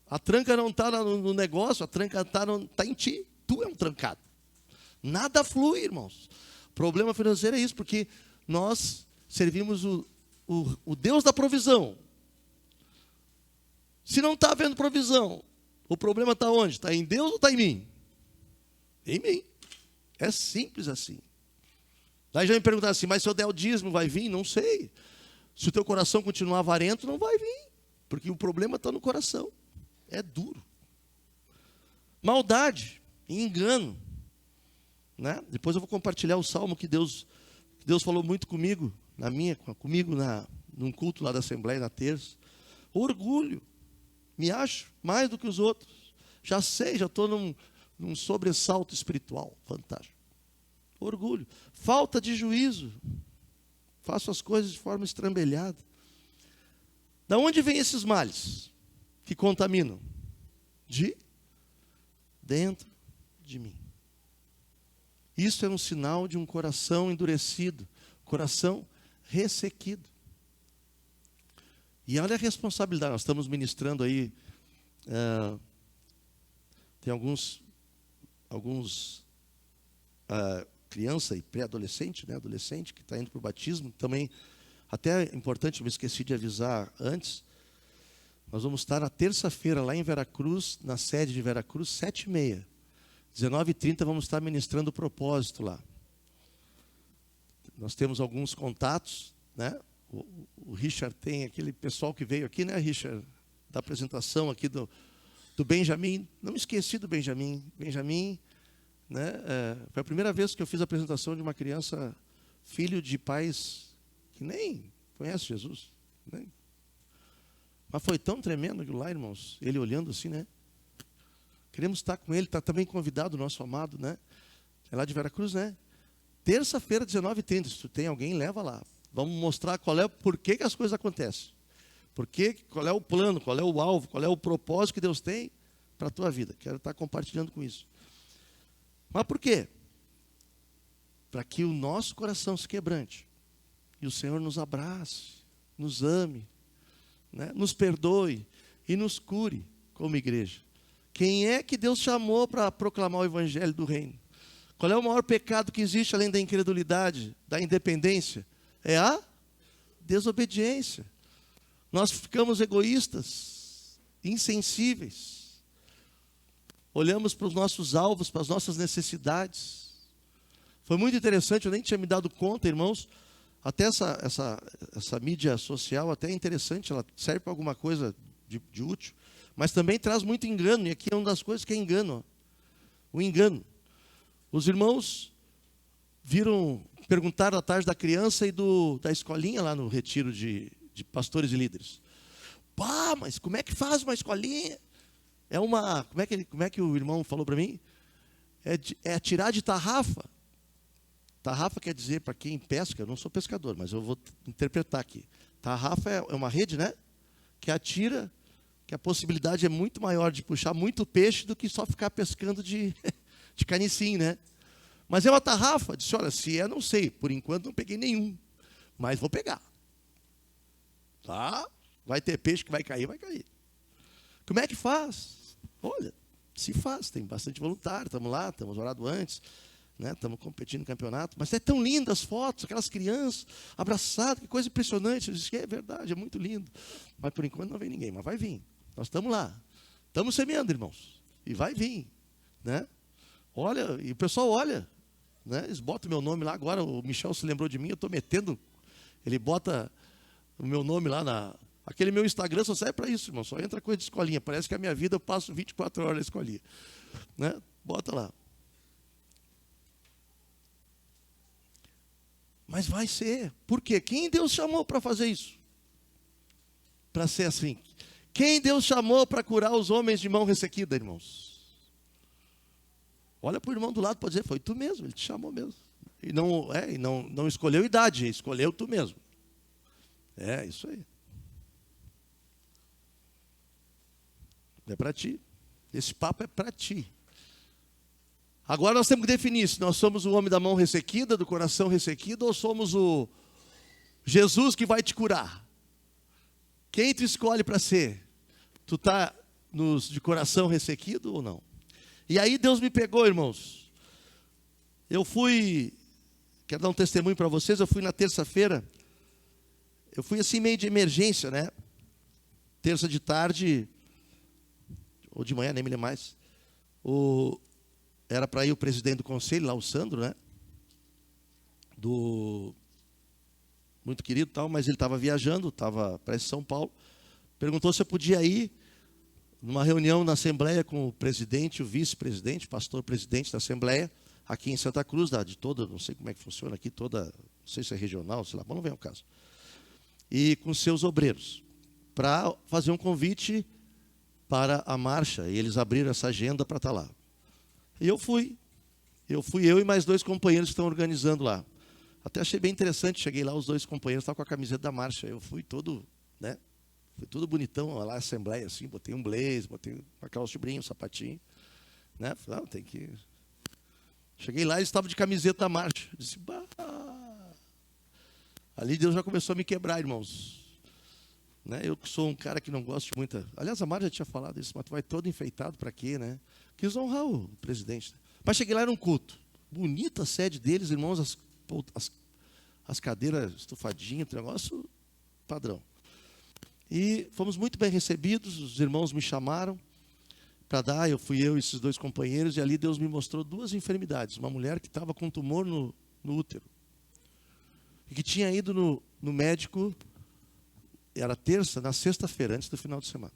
A tranca não está no negócio, a tranca está em ti, tu é um trancado. Nada flui, irmãos. O problema financeiro é isso, porque nós servimos o Deus da provisão. Se não está havendo provisão, o problema está onde? Está em Deus ou está em mim? Em mim. É simples assim. Daí já me perguntaram assim: mas se eu der o dízimo, vai vir? Não sei. Se o teu coração continuar avarento, não vai vir. Porque o problema está no coração. É duro. Maldade, engano. Né? Depois eu vou compartilhar o salmo que Deus falou muito comigo, num culto lá da Assembleia, na terça. Orgulho. Me acho mais do que os outros. Já sei, já estou num sobressalto espiritual. Fantástico. Orgulho. Falta de juízo. Faço as coisas de forma estrambelhada. Da onde vêm esses males que contaminam? De dentro de mim. Isso é um sinal de um coração endurecido, coração ressequido. E olha a responsabilidade, nós estamos ministrando aí, tem alguns criança e pré-adolescente, né, adolescente que está indo para o batismo, também, até é importante, eu me esqueci de avisar antes, nós vamos estar na terça-feira lá em Veracruz, na sede de Veracruz, 7h30, 19h30 vamos estar ministrando o propósito lá. Nós temos alguns contatos, né? O Richard tem aquele pessoal que veio aqui, né, Richard? Da apresentação aqui do Benjamin. Não me esqueci do Benjamin. Benjamin, né? Foi a primeira vez que eu fiz a apresentação de uma criança, filho de pais que nem conhece Jesus. Né? Mas foi tão tremendo aquilo lá, irmãos. Ele olhando assim, né? Queremos estar com ele, está também convidado o nosso amado, né? É lá de Veracruz, né? Terça-feira, 19h30. Se tu tem alguém, leva lá. Vamos mostrar por que as coisas acontecem. Qual é o plano, qual é o alvo, qual é o propósito que Deus tem para a tua vida. Quero estar compartilhando com isso. Mas por quê? Para que o nosso coração se quebrante. E o Senhor nos abrace, nos ame, né? Nos perdoe e nos cure como igreja. Quem é que Deus chamou para proclamar o evangelho do reino? Qual é o maior pecado que existe além da incredulidade, da independência? É a desobediência. Nós ficamos egoístas, insensíveis. Olhamos para os nossos alvos, para as nossas necessidades. Foi muito interessante, eu nem tinha me dado conta, irmãos. Até essa mídia social até é interessante, ela serve para alguma coisa de útil. Mas também traz muito engano, e aqui é uma das coisas que é engano. O engano. Os irmãos perguntaram à tarde da criança e da escolinha lá no retiro de pastores e líderes. Pá, mas como é que faz uma escolinha? Como é que o irmão falou para mim? É atirar de tarrafa. Tarrafa quer dizer, para quem pesca, eu não sou pescador, mas eu vou interpretar aqui. Tarrafa é uma rede, né? Que atira que a possibilidade é muito maior de puxar muito peixe do que só ficar pescando de canicinho, né? Mas é uma tarrafa. Disse, olha, se é, não sei. Por enquanto não peguei nenhum. Mas vou pegar. Tá? Vai ter peixe que vai cair, vai cair. Como é que faz? Olha, se faz. Tem bastante voluntário. Estamos lá, estamos orado antes. Né? Estamos competindo no campeonato. Mas é tão lindo as fotos, aquelas crianças abraçadas. Que coisa impressionante. Eu disse que é verdade, é muito lindo. Mas por enquanto não vem ninguém. Mas vai vir. Nós estamos lá. Estamos semeando, irmãos. E vai vir. Né? Olha, e o pessoal olha. Né? Eles botam o meu nome lá agora. O Michel se lembrou de mim. Eu estou metendo. Ele bota o meu nome lá na... Aquele meu Instagram só serve para isso, irmão. Só entra coisa de escolinha. Parece que a minha vida eu passo 24 horas na escolinha. Né? Bota lá. Mas vai ser. Por quê? Quem Deus chamou para fazer isso? Para ser assim. Quem Deus chamou para curar os homens de mão ressequida, irmãos? Olha para o irmão do lado para dizer, foi tu mesmo, ele te chamou mesmo. E não escolheu idade, escolheu tu mesmo. É, isso aí. É para ti. Esse papo é para ti. Agora nós temos que definir se nós somos o homem da mão ressequida, do coração ressequido, ou somos o Jesus que vai te curar. Quem tu escolhe para ser? Tu está de coração ressequido ou não? E aí Deus me pegou, irmãos. Quero dar um testemunho para vocês, eu fui na terça-feira, eu fui assim meio de emergência, né? Terça de tarde, ou de manhã, nem me lembro mais. Era para ir o presidente do conselho, lá o Sandro, né? Muito querido e tal, mas ele estava viajando, estava para São Paulo. Perguntou se eu podia ir numa reunião na Assembleia com o presidente, o vice-presidente, pastor-presidente da Assembleia, aqui em Santa Cruz, de toda, não sei como é que funciona aqui, não sei se é regional, sei lá, mas não vem ao caso. E com seus obreiros, para fazer um convite para a marcha, e eles abriram essa agenda para estar lá. E eu fui eu e mais 2 companheiros que estão organizando lá. Até achei bem interessante, cheguei lá, os 2 companheiros estavam com a camiseta da marcha, eu fui todo, né? Fui todo bonitão lá na Assembleia, assim, botei um blazer, botei uma calça de brinco, um sapatinho, né? Falei, não, tem que... Cheguei lá e eles estavam de camiseta da marcha. Eu disse, bah! Ali Deus já começou a me quebrar, irmãos. Né? Eu que sou um cara que não gosto de muita... Aliás, a Mara já tinha falado isso, mas tu vai todo enfeitado para quê, né? Quis honrar o presidente. Mas cheguei lá, era um culto. Bonita a sede deles, irmãos, as cadeiras estufadinhas, negócio padrão. E fomos muito bem recebidos, os irmãos me chamaram para dar, eu e esses 2 companheiros, e ali Deus me mostrou 2 enfermidades. Uma mulher que estava com tumor no útero, e que tinha ido no médico, era terça, na sexta-feira, antes do final de semana.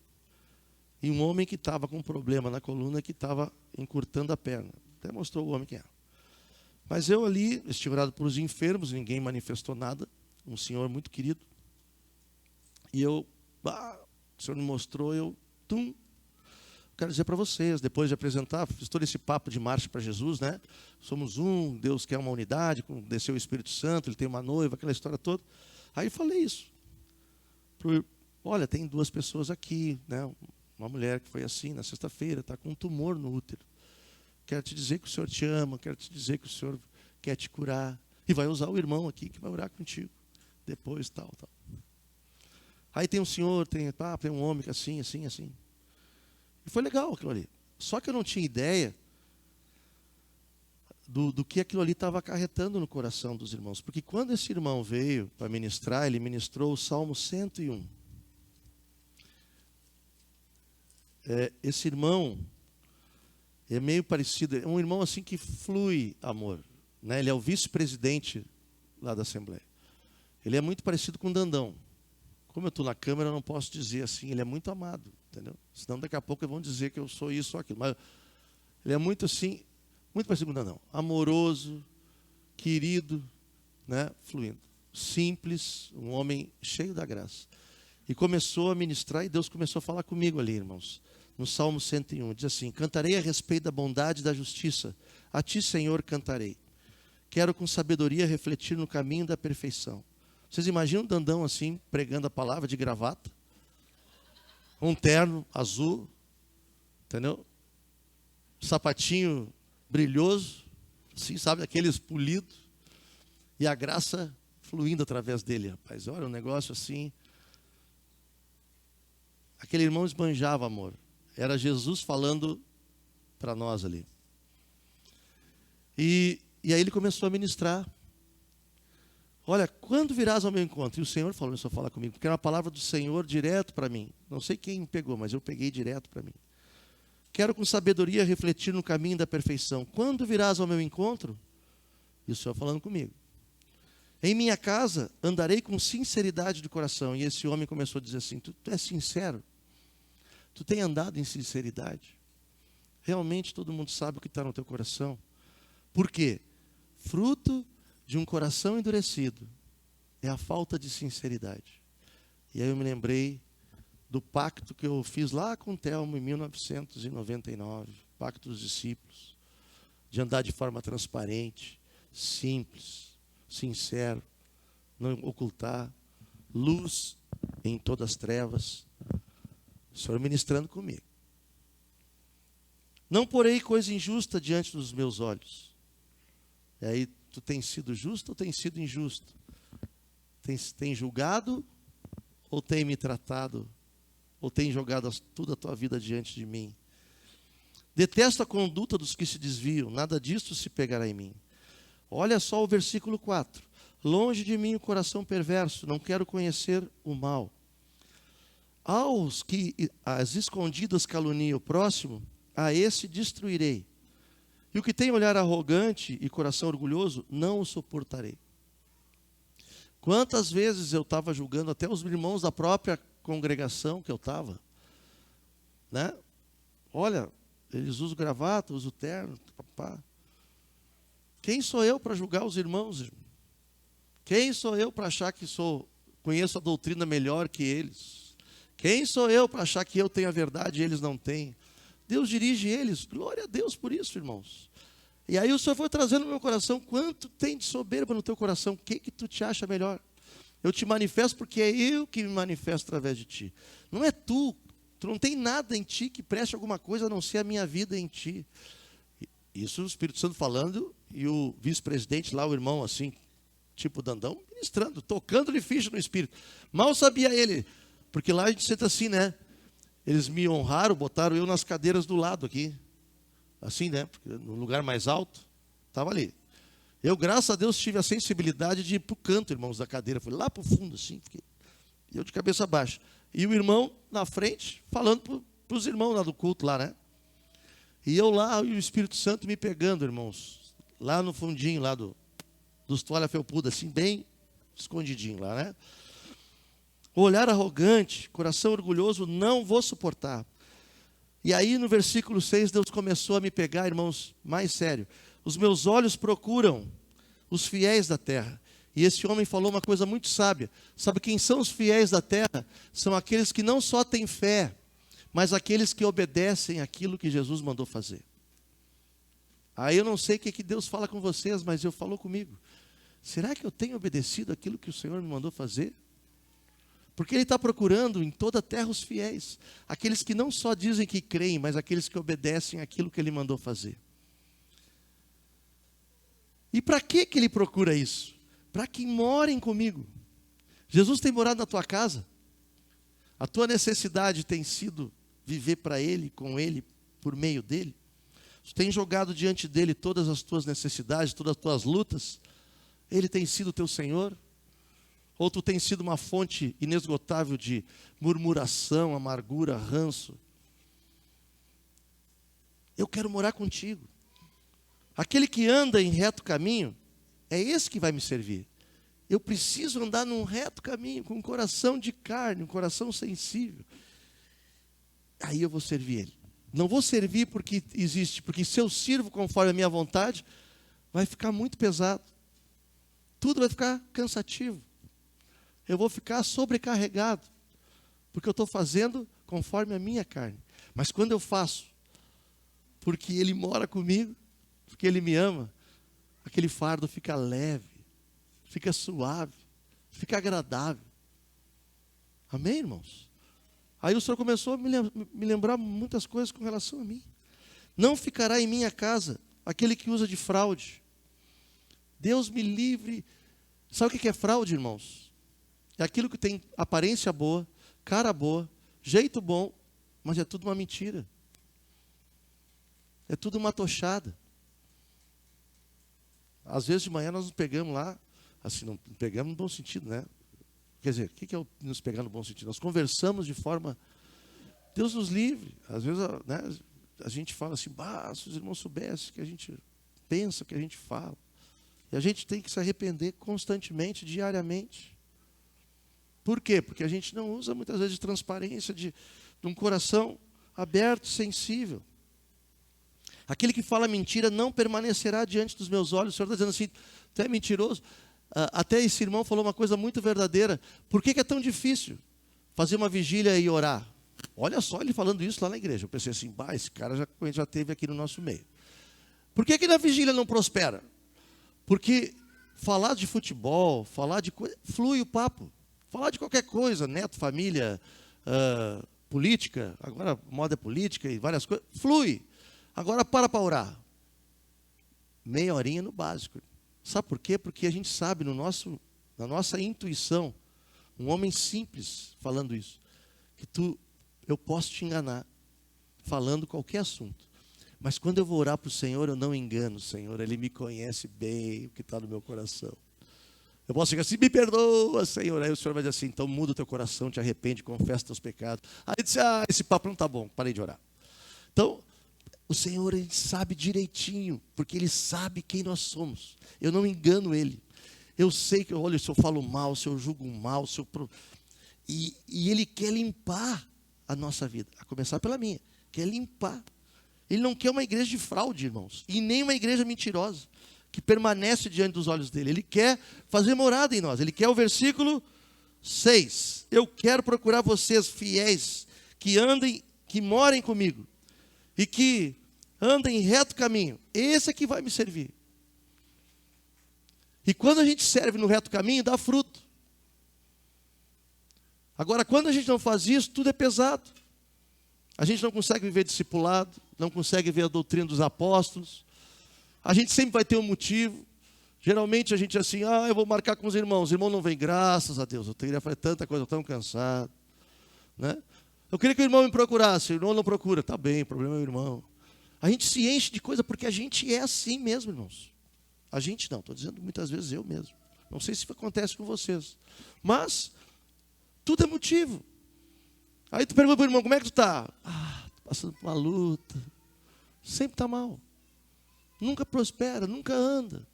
E um homem que estava com um problema na coluna, que estava encurtando a perna. Até mostrou o homem quem era. Mas eu ali, estive orado por os enfermos, ninguém manifestou nada, um senhor muito querido. E o senhor me mostrou, quero dizer para vocês, depois de apresentar, fiz todo esse papo de marcha para Jesus, né? Somos um, Deus quer uma unidade, desceu o Espírito Santo, ele tem uma noiva, aquela história toda. Aí falei isso. Olha, tem 2 pessoas aqui, né? Uma mulher que foi assim, na sexta-feira, está com um tumor no útero. Quero te dizer que o Senhor te ama, quero te dizer que o Senhor quer te curar. E vai usar o irmão aqui que vai orar contigo. Depois, tal. Aí tem um senhor, tem um homem que assim. E foi legal aquilo ali. Só que eu não tinha ideia do que aquilo ali estava acarretando no coração dos irmãos. Porque quando esse irmão veio para ministrar, ele ministrou o Salmo 101. Esse irmão é meio parecido, é um irmão assim que flui amor. Né? Ele é o vice-presidente lá da Assembleia. Ele é muito parecido com o Dandão. Como eu estou na câmera, eu não posso dizer assim, ele é muito amado, entendeu? Senão daqui a pouco vão dizer que eu sou isso ou aquilo. Mas ele é muito assim, muito parecido com o Dandão. Amoroso, querido, né? Fluindo. Simples, um homem cheio da graça. E começou a ministrar, e Deus começou a falar comigo ali, irmãos. No Salmo 101, diz assim, cantarei a respeito da bondade e da justiça. A ti, Senhor, cantarei. Quero com sabedoria refletir no caminho da perfeição. Vocês imaginam o Dandão assim, pregando a palavra de gravata? um terno azul, entendeu? Sapatinho brilhoso, assim, sabe, aqueles polidos, e a graça fluindo através dele, rapaz. Olha, um negócio assim. Aquele irmão esbanjava amor. Era Jesus falando para nós ali. E aí ele começou a ministrar. Olha, quando virás ao meu encontro? E o Senhor falou, só fala comigo, porque era uma palavra do Senhor direto para mim. Não sei quem pegou, mas eu peguei direto para mim. Quero com sabedoria refletir no caminho da perfeição. Quando virás ao meu encontro? E o Senhor falando comigo. Em minha casa andarei com sinceridade de coração. E esse homem começou a dizer assim, tu é sincero? Tu tem andado em sinceridade? Realmente todo mundo sabe o que está no teu coração. Por quê? Fruto de um coração endurecido é a falta de sinceridade. E aí eu me lembrei do pacto que eu fiz lá com o Telmo em 1999, pacto dos discípulos, de andar de forma transparente, simples, sincero, não ocultar, luz em todas as trevas. O Senhor ministrando comigo. Não porei coisa injusta diante dos meus olhos. E aí, tu tens sido justo ou tens sido injusto? Tem julgado ou tem me tratado? Ou tem jogado toda a tua vida diante de mim? Detesto a conduta dos que se desviam, nada disso se pegará em mim. Olha só o versículo 4. Longe de mim o coração perverso, não quero conhecer o mal. Aos que as escondidas caluniam o próximo, a esse destruirei. E o que tem olhar arrogante e coração orgulhoso, não o suportarei. Quantas vezes eu estava julgando até os irmãos da própria congregação que eu estava, né? Olha, eles usam gravata, usam terno, papá. Quem sou eu para julgar os irmãos, irmão? Quem sou eu para achar que conheço a doutrina melhor que eles? Quem sou eu para achar que eu tenho a verdade e eles não têm? Deus dirige eles. Glória a Deus por isso, irmãos. E aí o Senhor foi trazendo no meu coração, quanto tem de soberba no teu coração? O que tu te acha melhor? Eu te manifesto porque é eu que me manifesto através de ti. Não é tu. Tu não tem nada em ti que preste alguma coisa a não ser a minha vida em ti. Isso o Espírito Santo falando e o vice-presidente lá, o irmão assim, tipo Dandão, ministrando, tocando-lhe ficha no Espírito. Mal sabia ele, porque lá a gente senta assim, né? Eles me honraram, botaram eu nas cadeiras do lado aqui. Assim, né? Porque no lugar mais alto, estava ali. Eu, graças a Deus, tive a sensibilidade de ir para o canto, irmãos, da cadeira. Fui lá para o fundo, assim. Fiquei, eu de cabeça baixa. E o irmão na frente, falando para os irmãos lá do culto, lá, né? E eu lá, e o Espírito Santo me pegando, irmãos. Lá no fundinho, lá dos toalha felpuda, assim, bem escondidinho lá, né? Olhar arrogante, coração orgulhoso, não vou suportar. E aí no versículo 6, Deus começou a me pegar, irmãos, mais sério. Os meus olhos procuram os fiéis da terra. E esse homem falou uma coisa muito sábia. Sabe quem são os fiéis da terra? São aqueles que não só têm fé, mas aqueles que obedecem aquilo que Jesus mandou fazer. Aí eu não sei o que Deus fala com vocês, mas eu falou comigo. Será que eu tenho obedecido aquilo que o Senhor me mandou fazer? Porque Ele está procurando em toda a terra os fiéis. Aqueles que não só dizem que creem, mas aqueles que obedecem aquilo que Ele mandou fazer. E para que Ele procura isso? Para que morem comigo. Jesus tem morado na tua casa. A tua necessidade tem sido viver para Ele, com Ele, por meio dEle. Tu tem jogado diante dEle todas as tuas necessidades, todas as tuas lutas. Ele tem sido o teu Senhor. Ou tu tem sido uma fonte inesgotável de murmuração, amargura, ranço. Eu quero morar contigo. Aquele que anda em reto caminho, é esse que vai me servir. Eu preciso andar num reto caminho, com um coração de carne, um coração sensível. Aí eu vou servir Ele. Não vou servir porque existe, porque se eu sirvo conforme a minha vontade, vai ficar muito pesado. Tudo vai ficar cansativo. Eu vou ficar sobrecarregado, porque eu estou fazendo conforme a minha carne. Mas quando eu faço, porque Ele mora comigo, porque Ele me ama, aquele fardo fica leve, fica suave, fica agradável. Amém, irmãos? Aí o Senhor começou a me lembrar muitas coisas com relação a mim. Não ficará em minha casa aquele que usa de fraude. Deus me livre. Sabe o que é fraude, irmãos? É aquilo que tem aparência boa, cara boa, jeito bom, mas é tudo uma mentira. É tudo uma tochada. Às vezes de manhã nós nos pegamos lá, assim, não pegamos no bom sentido, né? Quer dizer, o que é nos pegar no bom sentido? Nós conversamos de forma... Deus nos livre. Às vezes, né, a gente fala assim, se os irmãos soubessem que a gente pensa, que a gente fala. E a gente tem que se arrepender constantemente, diariamente. Por quê? Porque a gente não usa muitas vezes de transparência, de um coração aberto, sensível. Aquele que fala mentira não permanecerá diante dos meus olhos. O Senhor está dizendo assim, tu é mentiroso. Até esse irmão falou uma coisa muito verdadeira. Por que é tão difícil fazer uma vigília e orar? Olha só ele falando isso lá na igreja. Eu pensei assim, esse cara já teve aqui no nosso meio. Por que na vigília não prospera? Porque falar de futebol, falar de coisa, flui o papo. Falar de qualquer coisa, neto, família, política, agora moda é política e várias coisas, flui. Agora para orar. Meia horinha no básico. Sabe por quê? Porque a gente sabe na nossa intuição, um homem simples falando isso, que eu posso te enganar, falando qualquer assunto. Mas quando eu vou orar para o Senhor, eu não engano o Senhor. Ele me conhece bem o que está no meu coração. Eu posso chegar assim, me perdoa, Senhor. Aí o Senhor vai dizer assim, então muda o teu coração, te arrepende, confessa teus pecados. Aí ele disse, esse papo não está bom, parei de orar. Então, o Senhor, Ele sabe direitinho, porque Ele sabe quem nós somos. Eu não engano Ele. Eu sei que, olha, se eu falo mal, se eu julgo mal, se eu... E Ele quer limpar a nossa vida, a começar pela minha. Quer limpar. Ele não quer uma igreja de fraude, irmãos, e nem uma igreja mentirosa, que permanece diante dos olhos dele. Ele quer fazer morada em nós. Ele quer o versículo 6. Eu quero procurar vocês fiéis, que andem, que morem comigo, e que andem em reto caminho. Esse é que vai me servir. E quando a gente serve no reto caminho, dá fruto. Agora, quando a gente não faz isso, tudo é pesado. A gente não consegue viver discipulado, não consegue ver a doutrina dos apóstolos. A gente sempre vai ter um motivo. Geralmente a gente é assim, eu vou marcar com os irmãos. Os irmãos não vêm, graças a Deus. Eu queria fazer tanta coisa, eu estou tão cansado. Né? Eu queria que o irmão me procurasse, o irmão não procura. Tá bem, o problema é o irmão. A gente se enche de coisa porque a gente é assim mesmo, irmãos. A gente não, estou dizendo muitas vezes eu mesmo. Não sei se acontece com vocês. Mas, tudo é motivo. Aí tu pergunta para o irmão, como é que tu está? Estou passando por uma luta. Sempre está mal. Nunca prospera, nunca anda.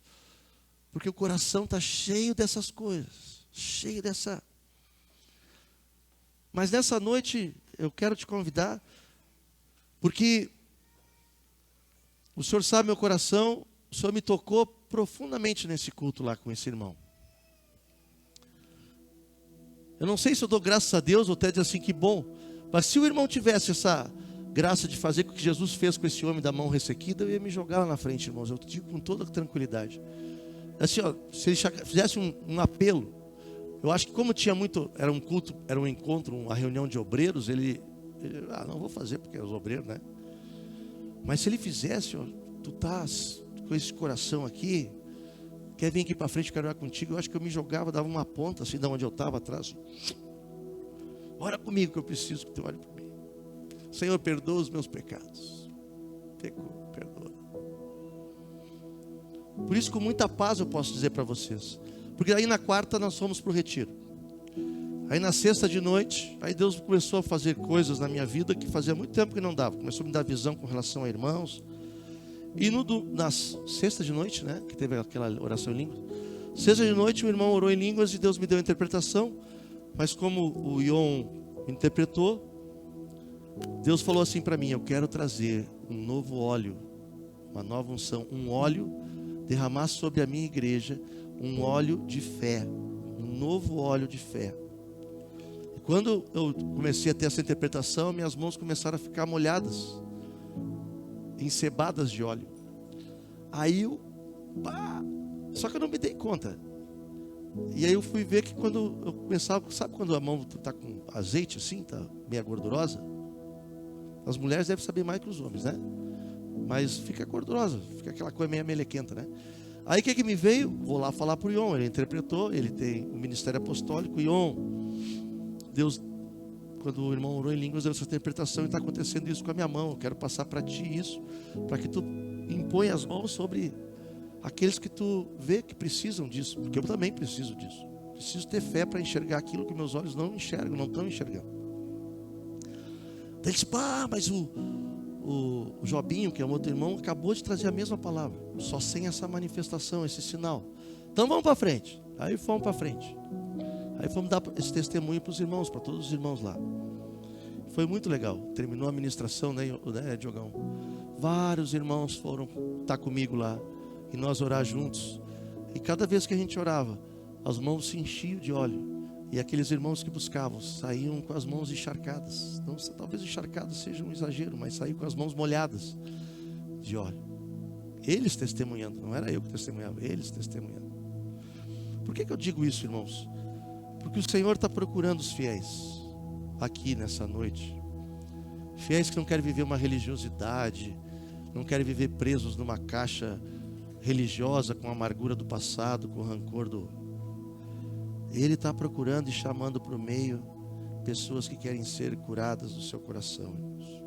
Porque o coração está cheio dessas coisas. Cheio dessa... Mas nessa noite, eu quero te convidar, porque o Senhor sabe meu coração, o Senhor me tocou profundamente nesse culto lá com esse irmão. Eu não sei se eu dou graças a Deus ou até dizer assim, que bom. Mas se o irmão tivesse essa graça de fazer o que Jesus fez com esse homem da mão ressequida, eu ia me jogar lá na frente, irmãos. Eu digo com toda tranquilidade. Assim, se ele fizesse um apelo, eu acho que como tinha muito, era um culto, era um encontro, uma reunião de obreiros, ele não vou fazer porque é os obreiros, né? Mas se ele fizesse, tu estás com esse coração aqui, quer vir aqui para frente, quero orar contigo, eu acho que eu me jogava, dava uma ponta assim, de onde eu estava atrás. Ora comigo que eu preciso que tu olhe para mim. Senhor, perdoa os meus pecados. Pecou, perdoa. Por isso, com muita paz eu posso dizer para vocês. Porque aí na quarta nós fomos para o retiro. Aí na sexta de noite, aí Deus começou a fazer coisas na minha vida que fazia muito tempo que não dava. Começou a me dar visão com relação a irmãos. E na sexta de noite, né, que teve aquela oração em línguas. Sexta de noite o irmão orou em línguas e Deus me deu a interpretação. Mas como o Ion interpretou, Deus falou assim para mim, eu quero trazer um novo óleo, uma nova unção, um óleo, derramar sobre a minha igreja, um óleo de fé, um novo óleo de fé. E quando eu comecei a ter essa interpretação, minhas mãos começaram a ficar molhadas, encebadas de óleo. Aí só que eu não me dei conta. E aí eu fui ver que quando eu pensava, sabe quando a mão está com azeite assim, está meio gordurosa? As mulheres devem saber mais que os homens, né? Mas fica gordurosa, fica aquela coisa meio melequenta, né? Aí o que me veio? Vou lá falar para o Ion, ele interpretou, ele tem o ministério apostólico. Ion, Deus, quando o irmão orou em línguas, deu essa interpretação e está acontecendo isso com a minha mão. Eu quero passar para ti isso, para que tu imponha as mãos sobre aqueles que tu vê que precisam disso, porque eu também preciso disso. Preciso ter fé para enxergar aquilo que meus olhos não enxergam, não estão enxergando. Daí ele disse, pá, mas o Jobinho, que é um outro irmão, acabou de trazer a mesma palavra, só sem essa manifestação, esse sinal. Então vamos para frente. Aí fomos para frente. Aí fomos dar esse testemunho para os irmãos, para todos os irmãos lá. Foi muito legal. Terminou a ministração, né, Diogão? Vários irmãos foram estar comigo lá e nós orar juntos. E cada vez que a gente orava, as mãos se enchiam de óleo. E aqueles irmãos que buscavam saíam com as mãos encharcadas. Não, talvez encharcadas seja um exagero, mas saíam com as mãos molhadas de óleo. Eles testemunhando, não era eu que testemunhava, eles testemunhando. Por que eu digo isso, irmãos? Porque o Senhor está procurando os fiéis aqui nessa noite. Fiéis que não querem viver uma religiosidade, não querem viver presos numa caixa religiosa com a amargura do passado, com o rancor do... Ele está procurando e chamando para o meio pessoas que querem ser curadas do seu coração, irmãos.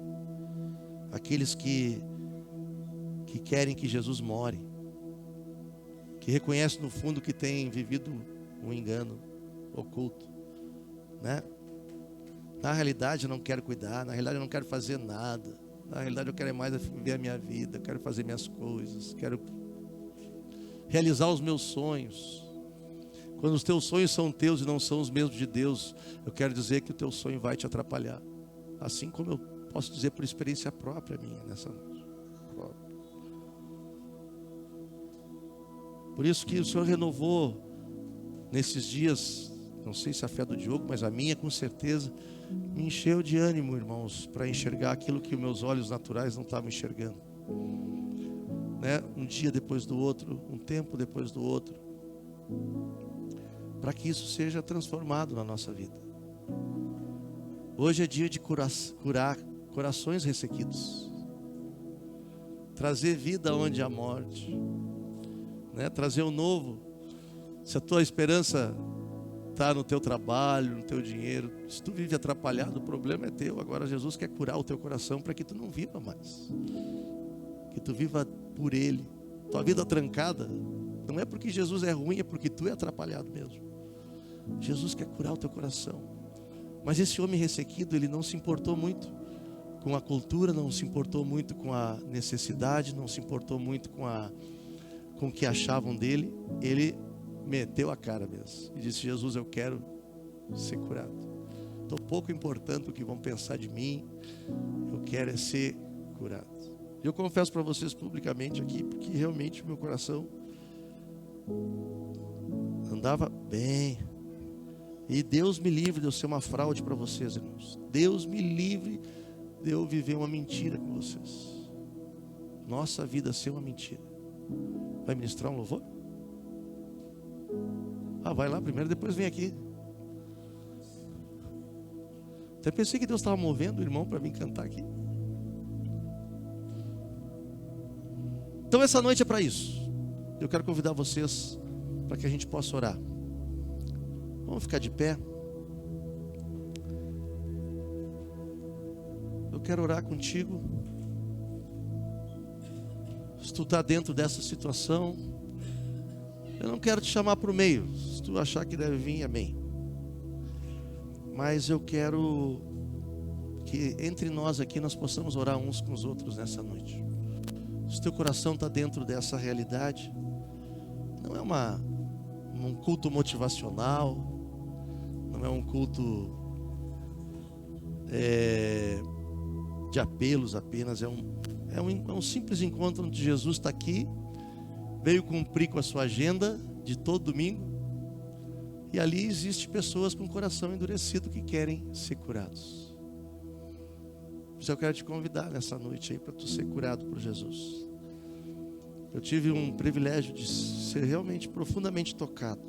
Aqueles que querem que Jesus more, que reconhecem no fundo que tem vivido um engano oculto, né? Na realidade eu não quero cuidar, na realidade eu não quero fazer nada, na realidade eu quero mais viver a minha vida, eu quero fazer minhas coisas, quero realizar os meus sonhos. Quando os teus sonhos são teus e não são os mesmos de Deus, eu quero dizer que o teu sonho vai te atrapalhar. Assim como eu posso dizer por experiência própria minha nessa noite. Por isso que o Senhor renovou nesses dias, não sei se a fé do Diogo, mas a minha com certeza, me encheu de ânimo, irmãos, para enxergar aquilo que os meus olhos naturais não estavam enxergando. Né? Um dia depois do outro, um tempo depois do outro, para que isso seja transformado na nossa vida. Hoje é dia de curar corações ressequidos, trazer vida onde há morte, né? Trazer o novo. Se a tua esperança está no teu trabalho, no teu dinheiro, se tu vive atrapalhado, o problema é teu. Agora Jesus quer curar o teu coração para que tu não viva mais, que tu viva por Ele. Tua vida trancada não é porque Jesus é ruim, é porque tu é atrapalhado mesmo. Jesus quer curar o teu coração. Mas esse homem ressequido, ele não se importou muito com a cultura, não se importou muito com a necessidade, não se importou muito com o que achavam dele. Ele meteu a cara mesmo e disse: Jesus, eu quero ser curado. Estou pouco importando o que vão pensar de mim, eu quero é ser curado. E eu confesso para vocês publicamente aqui, porque realmente o meu coração andava bem. E Deus me livre de eu ser uma fraude para vocês, irmãos. Deus me livre de eu viver uma mentira com vocês. Nossa vida ser uma mentira. Vai ministrar um louvor? Vai lá primeiro, depois vem aqui. Até pensei que Deus estava movendo o irmão para vir cantar aqui. Então essa noite é para isso. Eu quero convidar vocês para que a gente possa orar. Vamos ficar de pé. Eu quero orar contigo. Se tu está dentro dessa situação, eu não quero te chamar para o meio. Se tu achar que deve vir, amém. Mas eu quero que entre nós aqui nós possamos orar uns com os outros nessa noite. Se teu coração está dentro dessa realidade, não é um culto motivacional, não é um culto de apelos apenas, é um simples encontro onde Jesus está aqui, veio cumprir com a sua agenda de todo domingo, e ali existe pessoas com o coração endurecido que querem ser curados. Por isso eu quero te convidar nessa noite aí para tu ser curado por Jesus. Eu tive um privilégio de ser realmente profundamente tocado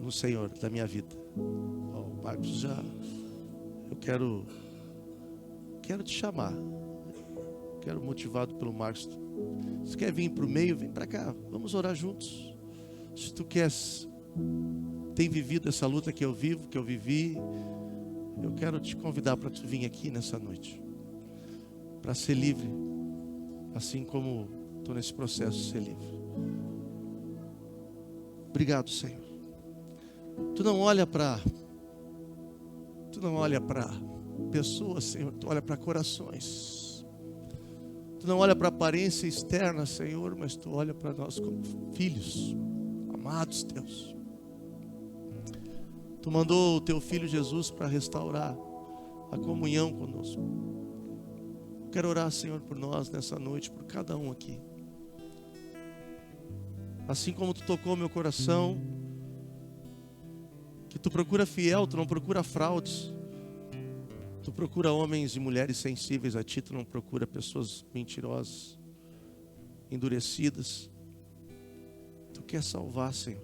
no Senhor da minha vida. O Marcos eu quero te chamar. Quero, motivado pelo Marcos. Se quer vir para o meio, vem para cá. Vamos orar juntos. Se tu tem vivido essa luta que eu vivo, que eu vivi, eu quero te convidar para tu vir aqui nessa noite, para ser livre, assim como estou nesse processo de ser livre. Obrigado, Senhor. Tu não olha para pessoas, Senhor. Tu olha para corações. Tu não olha para a aparência externa, Senhor, mas tu olha para nós como filhos, amados teus. Tu mandou o teu filho Jesus para restaurar a comunhão conosco. Quero orar, Senhor, por nós nessa noite, por cada um aqui. Assim como tu tocou meu coração, que tu procura fiel, tu não procura fraudes. Tu procura homens e mulheres sensíveis a ti, tu não procura pessoas mentirosas, endurecidas. Tu quer salvar, Senhor.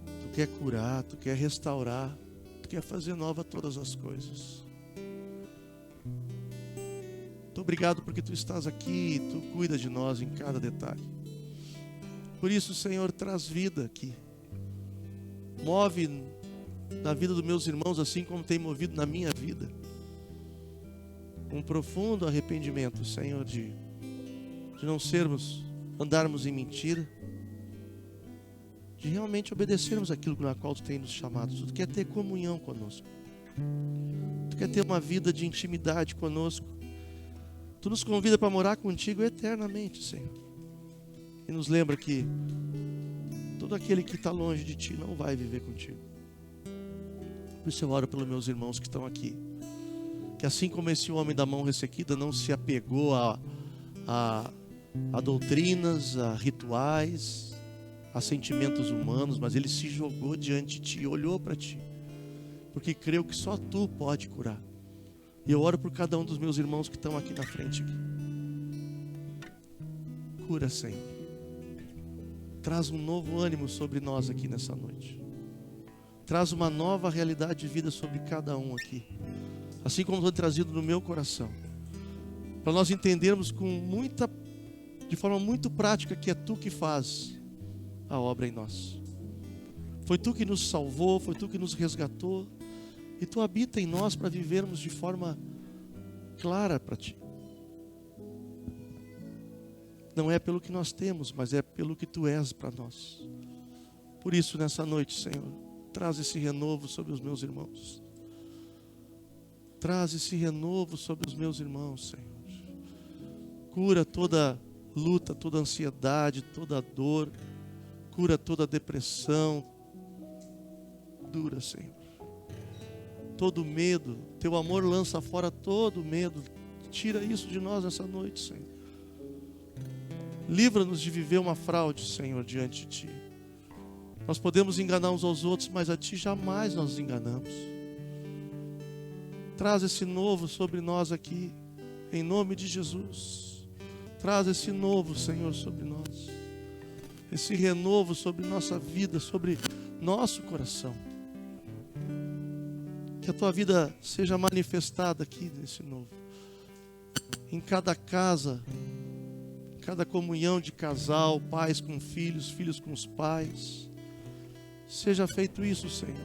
Tu quer curar, tu quer restaurar, tu quer fazer nova todas as coisas. Muito obrigado porque tu estás aqui e tu cuida de nós em cada detalhe. Por isso, Senhor, traz vida aqui. Move na vida dos meus irmãos, assim como tem movido na minha vida. Um profundo arrependimento, Senhor, de não andarmos em mentira, de realmente obedecermos aquilo na qual Tu tem nos chamado. Tu quer ter comunhão conosco. Tu quer ter uma vida de intimidade conosco. Tu nos convida para morar contigo eternamente, Senhor. E nos lembra que todo aquele que está longe de Ti não vai viver contigo. Por isso eu oro pelos meus irmãos que estão aqui, que assim como esse homem da mão ressequida não se apegou a doutrinas, a rituais, a sentimentos humanos, mas ele se jogou diante de Ti, olhou para Ti, porque creu que só Tu pode curar. E eu oro por cada um dos meus irmãos que estão aqui na frente. Cura, Senhor. Traz um novo ânimo sobre nós aqui nessa noite. Traz uma nova realidade de vida sobre cada um aqui. Assim como foi trazido no meu coração. Para nós entendermos de forma muito prática que é Tu que faz a obra em nós. Foi Tu que nos salvou, foi Tu que nos resgatou. E Tu habita em nós para vivermos de forma clara para Ti. Não é pelo que nós temos, mas é pelo que Tu és para nós. Por isso, nessa noite, Senhor, traz esse renovo sobre os meus irmãos. Traz esse renovo sobre os meus irmãos, Senhor. Cura toda luta, toda ansiedade, toda dor. Cura toda depressão. Dura, Senhor. Todo medo. Teu amor lança fora todo medo. Tira isso de nós nessa noite, Senhor. Livra-nos de viver uma fraude, Senhor, diante de Ti. Nós podemos enganar uns aos outros, mas a Ti jamais nós nos enganamos. Traz esse novo sobre nós aqui, em nome de Jesus. Traz esse novo, Senhor, sobre nós. Esse renovo sobre nossa vida, sobre nosso coração. Que a Tua vida seja manifestada aqui nesse novo. Em cada casa, cada comunhão de casal, pais com filhos, filhos com os pais. Seja feito isso, Senhor.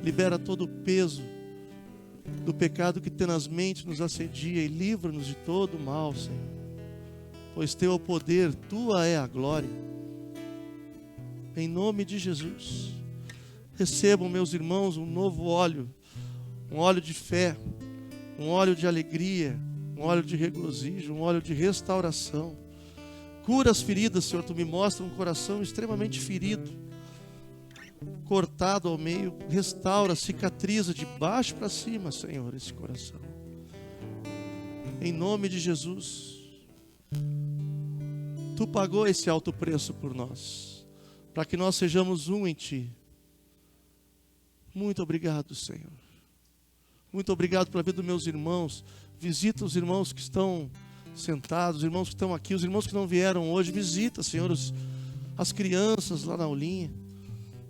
Libera todo o peso do pecado que tenazmente nos assedia e livra-nos de todo o mal, Senhor. Pois Teu é o poder, Tua é a glória. Em nome de Jesus. Recebam, meus irmãos, um novo óleo. Um óleo de fé. Um óleo de alegria. Um óleo de regozijo. Um óleo de restauração. Cura as feridas, Senhor. Tu me mostra um coração extremamente ferido, cortado ao meio. Restaura, cicatriza de baixo para cima, Senhor, esse coração. Em nome de Jesus. Tu pagou esse alto preço por nós, para que nós sejamos um em Ti. Muito obrigado, Senhor. Muito obrigado pela vida dos meus irmãos. Visita os irmãos que estão sentados, os irmãos que estão aqui, os irmãos que não vieram hoje. Visita, Senhor, as crianças lá na aulinha.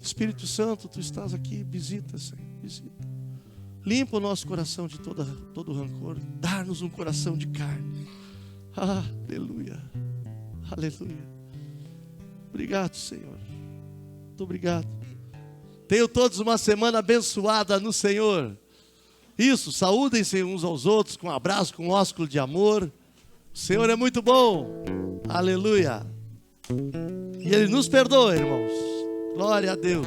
Espírito Santo, Tu estás aqui, visita, Senhor, visita. Limpa o nosso coração de todo rancor. Dá-nos um coração de carne. Aleluia, aleluia. Obrigado, Senhor. Muito obrigado. Tenham todos uma semana abençoada no Senhor. Isso, saúdem-se uns aos outros com um abraço, com um ósculo de amor. O Senhor é muito bom. Aleluia. E Ele nos perdoa, irmãos. Glória a Deus.